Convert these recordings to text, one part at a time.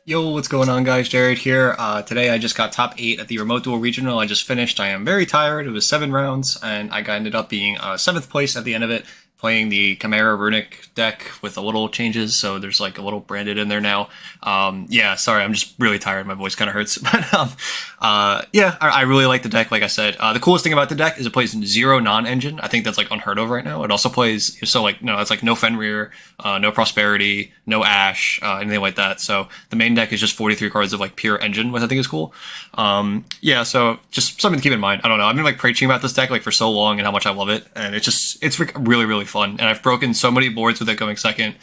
Yo, what's going on, guys? Jared here. Today I just got top 8 at the Remote Duel Regional. I just finished. I am very tired. It was 7 rounds, and I ended up being 7th place at the end of it, playing the Chimera Runic deck with a little changes, so there's like a little branded in there now. Yeah, sorry, I'm just really tired. My voice kind of hurts. But yeah, I really like the deck, like I said. The coolest thing about the deck is it plays 0 non-engine. I think that's like unheard of right now. It also plays, so like, no, it's like no Fenrir, no Prosperity, no Ash, anything like that. So the main deck is just 43 cards of like pure engine, which I think is cool. Yeah, so just something to keep in mind. I don't know. I've been like preaching about this deck like for so long and how much I love it, and it's really, really fun. And I've broken so many boards with it going second.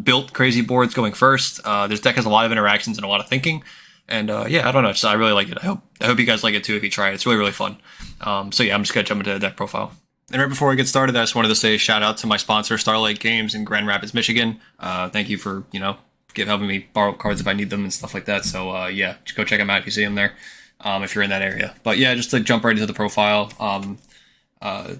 Built crazy boards going first. This deck has a lot of interactions and a lot of thinking. And yeah, I don't know. Just, I really like it. I hope you guys like it too if you try it. It's really, really fun. So yeah, I'm just gonna jump into the deck profile. And right before I get started, I just wanted to say shout out to my sponsor, Starlight Games in Grand Rapids, Michigan. Thank you for helping me borrow cards if I need them and stuff like that. So yeah, just go check them out if you see them there, if you're in that area. But yeah, just to jump right into the profile.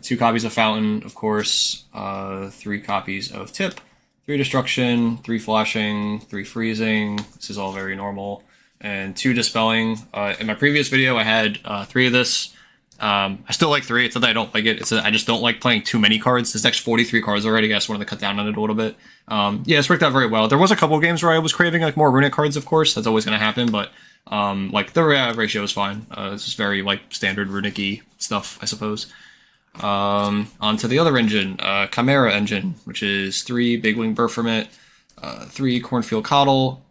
2 copies of Fountain, of course. 3 copies of Tip. 3 Destruction. 3 Flashing. 3 Freezing. This is all very normal. And 2 Dispelling. In my previous video, I had 3 of this. I still like 3. It's not that I don't like it. I just don't like playing too many cards. This deck's 43 cards already. I just wanted to cut down on it a little bit. Yeah, it's worked out very well. There was a couple games where I was craving like more runic cards, of course. That's always going to happen, but like the ratio is fine. It's just very like standard runic-y stuff, I suppose. On to the other engine, Chimera engine, which is 3 Big Wing Burfermit, 3 Cornfield Coddle,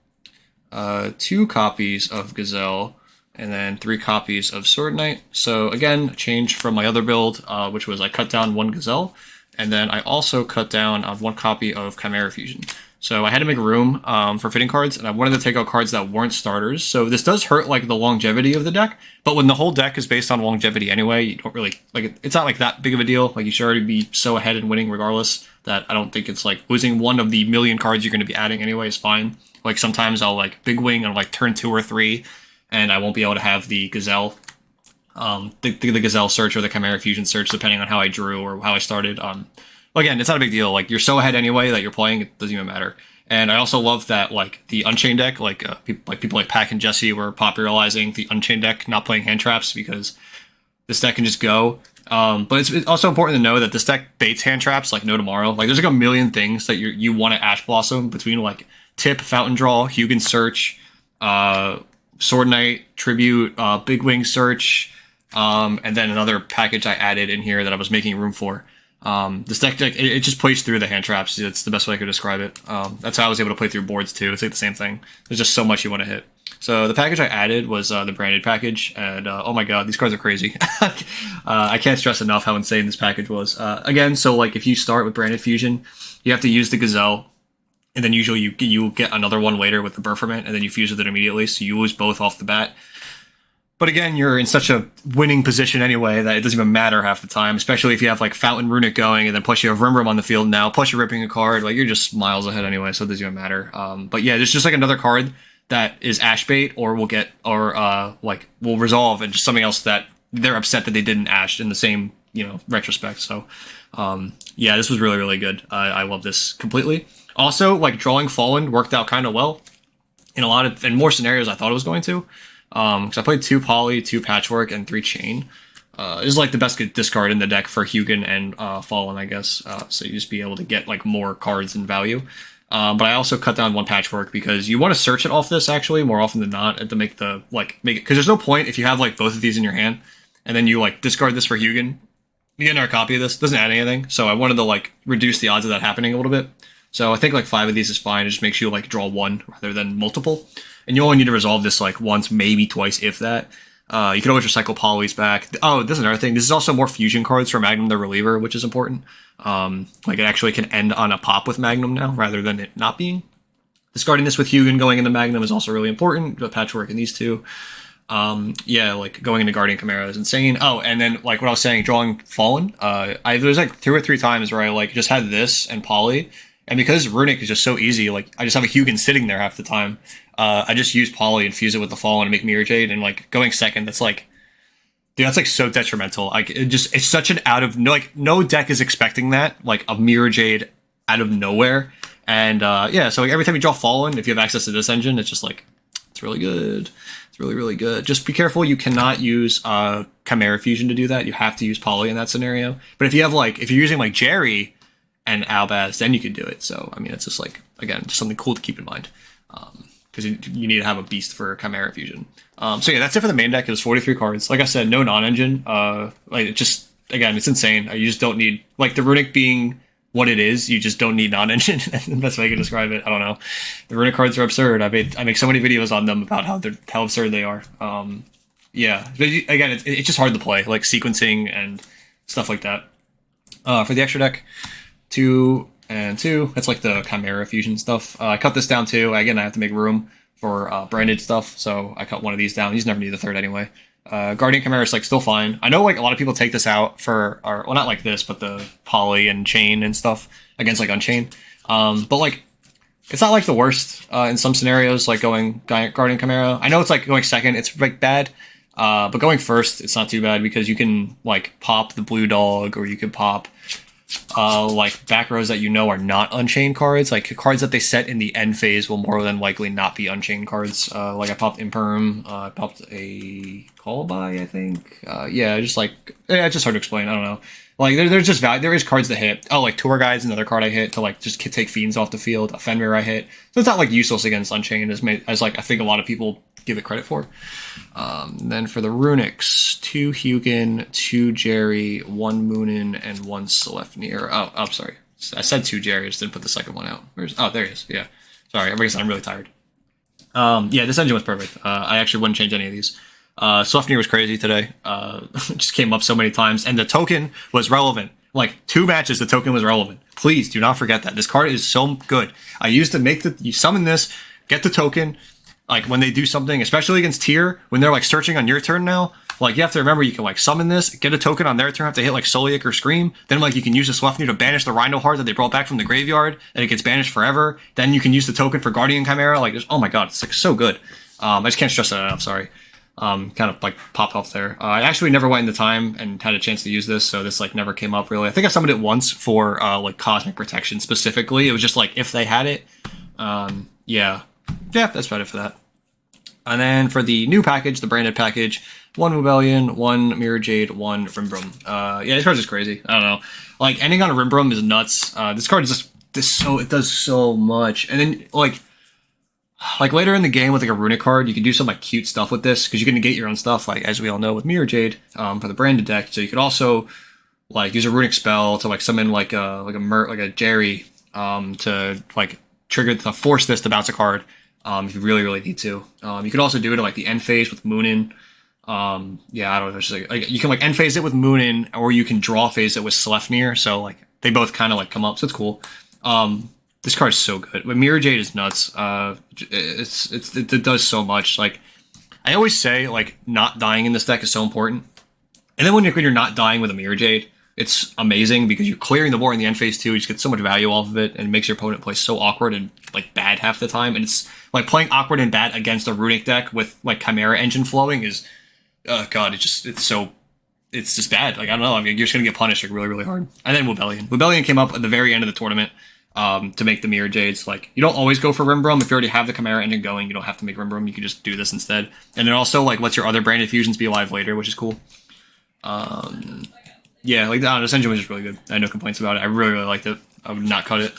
2 copies of Gazelle, and then 3 copies of Sword Knight. So again, a change from my other build, which was I cut down 1 Gazelle, and then I also cut down on 1 copy of Chimera Fusion. So I had to make room for fitting cards, and I wanted to take out cards that weren't starters. So this does hurt like the longevity of the deck, but when the whole deck is based on longevity anyway, you don't really like it's not like that big of a deal. Like you should already be so ahead and winning regardless that I don't think it's like losing one of the million cards you're going to be adding anyway is fine. Like sometimes I'll like big wing on like turn 2 or 3, and I won't be able to have the Gazelle, the Gazelle search or the Chimera Fusion search depending on how I drew or how I started. Again, it's not a big deal. Like, you're so ahead anyway that you're playing, it doesn't even matter. And I also love that, like, the Unchain deck, people like Pack and Jesse were popularizing the Unchain deck, not playing hand traps, because this deck can just go. But it's also important to know that this deck baits hand traps like no tomorrow. Like, there's like a million things that you want to Ash Blossom between, like, Tip, Fountain Draw, Hugin Search, Sword Knight, Tribute, Big Wing Search, and then another package I added in here that I was making room for. This deck, it just plays through the hand traps. It's the best way I could describe it. That's how I was able to play through boards too. It's like the same thing. There's just so much you want to hit. So the package I added was the branded package, and oh my god, these cards are crazy. I can't stress enough how insane this package was. Again, so like if you start with branded fusion, you have to use the Gazelle, and then usually you get another one later with the Burferment, and then you fuse with it immediately, so you lose both off the bat. But again, you're in such a winning position anyway that it doesn't even matter half the time, especially if you have like Fountain Runic going and then plus you have Rim on the field now, plus you're ripping a card, like you're just miles ahead anyway, so it doesn't even matter. But yeah, there's just like another card that is Ash bait or will resolve and just something else that they're upset that they didn't Ash in the same, retrospect. So yeah, this was really, really good. I love this completely. Also, like drawing Fallen worked out kind of well in more scenarios I thought it was going to. Because I played 2 Poly, 2 Patchwork, and 3 Chain. This is like the best discard in the deck for Hugin and Fallen, I guess. So you just be able to get like more cards and value. But I also cut down 1 Patchwork because you want to search it off this actually more often than not to make it because there's no point if you have like both of these in your hand and then you like discard this for Hugin. You get another copy of this, doesn't add anything. So I wanted to like reduce the odds of that happening a little bit. So I think like 5 of these is fine. It just makes you like draw 1 rather than multiple. And you only need to resolve this like once, maybe twice, if that. You can always recycle Polys back. Oh, this is another thing. This is also more fusion cards for Magnum the Reliever, which is important. Like it actually can end on a pop with Magnum now, rather than it not being. Discarding this with Hugin going into Magnum is also really important. The Patchwork in these 2. Yeah, like going into Guardian Chimera is insane. Oh, and then like what I was saying, drawing Fallen. There's like 2 or 3 times where I like just had this and Poly. And because Runic is just so easy, like I just have a Hugin sitting there half the time. I just use Poly and fuse it with the Fallen and make Mirror Jade, and like going second, that's like, dude, that's like so detrimental. Like it's such an no deck is expecting that, like a Mirror Jade out of nowhere. And yeah, so like, every time you draw Fallen, if you have access to this engine, it's just like, it's really good. It's really, really good. Just be careful, you cannot use Chimera Fusion to do that. You have to use Poly in that scenario. But if you have like, if you're using like Jerry and Albaz, then you can do it. So, I mean, it's just like, again, just something cool to keep in mind. Because you need to have a beast for Chimera Fusion. So yeah, that's it for the main deck. It was 43 cards. Like I said, no non-engine. Like it just, again, it's insane. You just don't need, like the Runic being what it is, you just don't need non-engine. The best way I can describe it. I don't know. The Runic cards are absurd. I make so many videos on them about how absurd they are. Yeah, but again, it's just hard to play, like sequencing and stuff like that. For the extra deck, 2 and 2. That's like the Chimera Fusion stuff. I cut this down too. Again, I have to make room for branded stuff, so I cut one of these down. These never need the third anyway. Guardian Chimera is like still fine. I know like a lot of people take this out for, or well, not like this, but the Poly and Chain and stuff against like Unchain. But like it's not like the worst in some scenarios, like going Guardian Chimera. I know it's like going second, it's like bad. But going first, it's not too bad because you can like pop the blue dog, or you can pop like back rows that you know are not Unchained cards. Like cards that they set in the end phase will more than likely not be Unchained cards. Like I popped Imperm, I popped a Callby, I think. Yeah, just like, yeah, it's just hard to explain. I don't know. Like there's just value. There is cards that hit. Oh, like Tour Guide's another card I hit to like just take Fiends off the field. A Fenrir I hit. So it's not like useless against Unchained as like I think a lot of people give it credit for. Then for the Runics, 2 Hugin, 2 Jerry, 1 Moonin, and 1 Sleipnir. Oh, I'm sorry. I said 2 Jerry, I just didn't put the second one out. Oh, there he is. Yeah. Sorry, I guess I'm really tired. Yeah, this engine was perfect. I actually wouldn't change any of these. Sleipnir was crazy today. Just came up so many times, and the token was relevant. Like 2 matches, the token was relevant. Please do not forget that. This card is so good. I used to make you summon this, get the token. Like when they do something, especially against tier, when they're like searching on your turn now, like you have to remember you can like summon this, get a token on their turn, have to hit like Solic or Scream. Then like you can use the Sleipnir to banish the Rhino Heart that they brought back from the graveyard, and it gets banished forever. Then you can use the token for Guardian Chimera. Like, oh my god, it's like so good. I just can't stress that enough. Sorry. Kind of like popped off there. I actually never went into time and had a chance to use this, so this like never came up really. I think I summoned it once for like Cosmic Protection specifically. It was just like if they had it. Yeah, that's about it for that. And then for the new package, the branded package, 1 Rebellion, 1 Mirror Jade, 1 Rimbrum. Yeah, this card's just crazy. I don't know. Like ending on a Rimbrum is nuts. This card is just it does so much. And then like later in the game with like a Runic card, you can do some like cute stuff with this because you can negate your own stuff, like as we all know with Mirror Jade for the branded deck. So you could also like use a Runic spell to like summon like a Jerry to like trigger to force this to bounce a card. If you really, really need to. You could also do it at like the end phase with Moonin. Yeah, I don't know. It's just like you can like end phase it with Moonin, or you can draw phase it with Sleipnir. So like they both kind of like come up. So it's cool. This card is so good. But Mirror Jade is nuts. It does so much. Like I always say, like not dying in this deck is so important. And then when you're not dying with a Mirror Jade, it's amazing because you're clearing the board in the end phase too. You just get so much value off of it, and it makes your opponent play so awkward and like bad half the time. And it's like playing awkward and bad against a Runic deck with like Chimera engine flowing is, god, it's just bad. Like I don't know. I mean, you're just gonna get punished like really, really hard. And then Rebellion. Rebellion came up at the very end of the tournament to make the Mirror Jades. Like you don't always go for Rimbrum if you already have the Chimera engine going. You don't have to make Rimbrum. You can just do this instead. And it also like lets your other branded fusions be alive later, which is cool. Yeah, like this engine was just really good. I had no complaints about it. I really, really liked it. I would not cut it.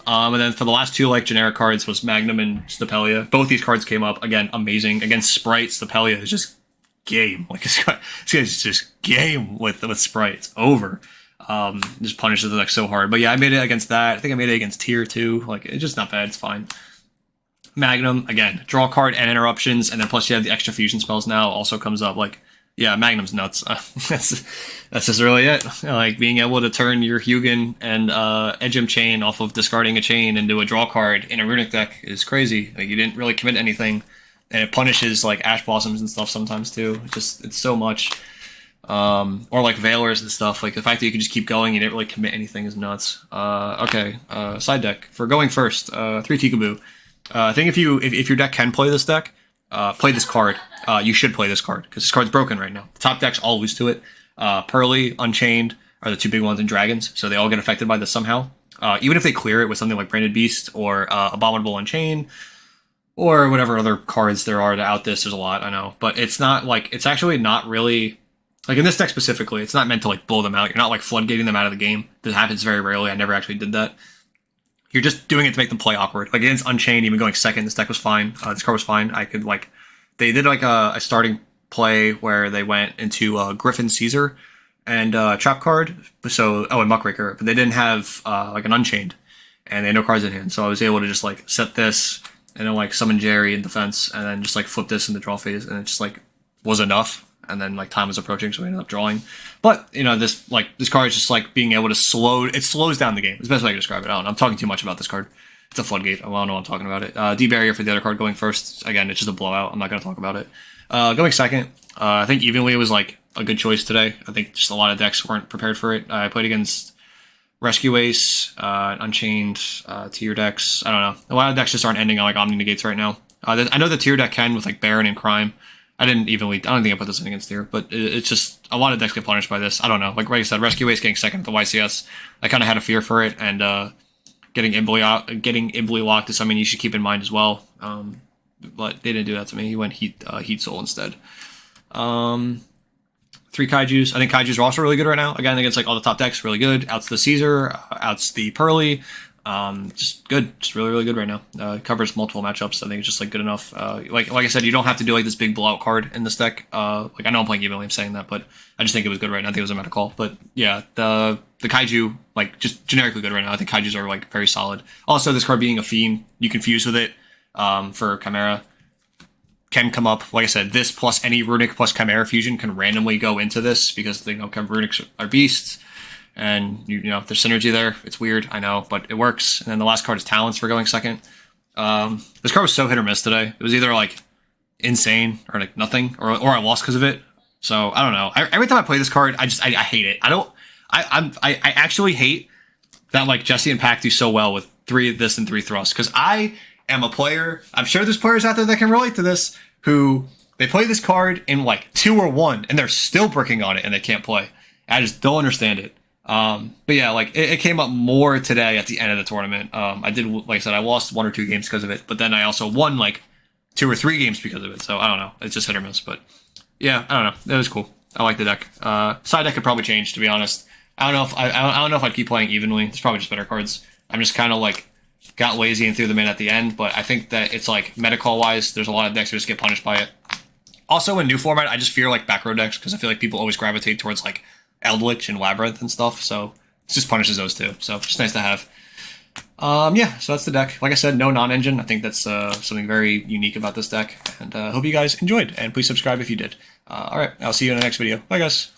And then for the last 2 like generic cards was Magnum and Stapelia. Both these cards came up again, amazing against Spright. Stapelia is just game. Like this guy's just game with Spright. It's over. Just punishes the deck so hard. But yeah, I made it against that. I think I made it against tier 2. Like it's just not bad. It's fine. Magnum again, draw card and interruptions, and then plus you have the extra fusion spells now. Also comes up like. Yeah, Magnum's nuts. That's just really it. Like being able to turn your Hugin and Edge Chain off of discarding a chain into a draw card in a Runic deck is crazy. Like you didn't really commit anything, and it punishes like Ash Blossoms and stuff sometimes too. It's so much. Or like Veilers and stuff. Like the fact that you can just keep going, you didn't really commit anything is nuts. Okay, side deck for going first. 3 Kickaboo. I think if your deck can play this deck. Play this card. You should play this card because this card's broken right now. The top decks all lose to it. Pearly, Unchained are the 2 big ones in Dragons, so they all get affected by this somehow. even if they clear it with something like Branded Beast or Abominable Unchain or whatever other cards there are to out this. There's a lot, I know, but it's not like, it's actually not really, like in this deck specifically, it's not meant to like blow them out. You're not like floodgating them out of the game. This happens very rarely. I never actually did that. You're just doing it to make them play awkward. Like against Unchained, even going second, this deck was fine. This card was fine. I could like, they did like a starting play where they went into Griffin Caesar and Trap card. So, and Muckraker, but they didn't have like an Unchained, and they had no cards in hand. So I was able to just like set this and then like summon Jerry in defense, and then just like flip this in the draw phase, and it just like was enough. And then like time was approaching, so we ended up drawing. But you know, this card is just like being able to it slows down the game. It's the best way I can describe it. I don't know. I'm talking too much about this card. It's a floodgate. I don't know what I'm talking about it. D barrier for the other card going first. Again, it's just a blowout. I'm not going to talk about it. Going second, I think evenly was like a good choice today. I think just a lot of decks weren't prepared for it. I played against Rescue Ace, Unchained, tier decks. I don't know. A lot of decks just aren't ending on like Omni Negates right now. I know the tier deck can with like Baron and Crime. I don't think I put this in against tier, but it's just a lot of decks get punished by this. I don't know. Like I said, Rescue Ace getting second at the YCS, I kind of had a fear for it, and getting Imbly locked is something you should keep in mind as well. But they didn't do that to me. He went Heat Soul instead. 3 Kaijus. I think Kaijus are also really good right now. Again, against like all the top decks, really good. Outs the Caesar, outs the Pearly. Just good. Just really, really good right now. Covers multiple matchups. I think it's just like good enough. Like I said, you don't have to do like this big blowout card in this deck. Like I know I'm playing evenly, I'm saying that, but I just think it was good right now. I think it was a meta call. But yeah, the Kaiju, like just generically good right now. I think Kaijus are like very solid. Also, this card being a Fiend, you confuse with it for Chimera. Can come up, like I said, this plus any Runic plus Chimera fusion can randomly go into this because they know Runics are beasts, and you know there's synergy there. It's weird, I know, but it works. And then the last card is Talents for going second. This card was so hit or miss today. It was either like insane or like nothing, or I lost because of it. So I don't know. Every time I play this card, I hate it. I actually hate that like Jesse and Pac do so well with 3 of this and 3 thrusts, because I am a player. I'm sure there's players out there that can relate to this who they play this card in like 2 or 1 and they're still bricking on it and they can't play. I just don't understand it. But yeah, like it came up more today at the end of the tournament. I did, like I said, I lost 1 or 2 games because of it, but then I also won like 2 or 3 games because of it. So I don't know. It's just hit or miss, but yeah, I don't know. It was cool. I like the deck. Side deck could probably change, to be honest. I don't know if I'd keep playing evenly. It's probably just better cards. I'm just kind of like got lazy and threw them in at the end, but I think that it's like meta call wise, there's a lot of decks that just get punished by it. Also in new format, I just fear like back row decks because I feel like people always gravitate towards like Eldritch and Labyrinth and stuff, so it just punishes those too. So just nice to have. Yeah, so that's the deck. Like I said, no non-engine. I think that's something very unique about this deck, and hope you guys enjoyed, and please subscribe if you did. Alright, I'll see you in the next video. Bye guys.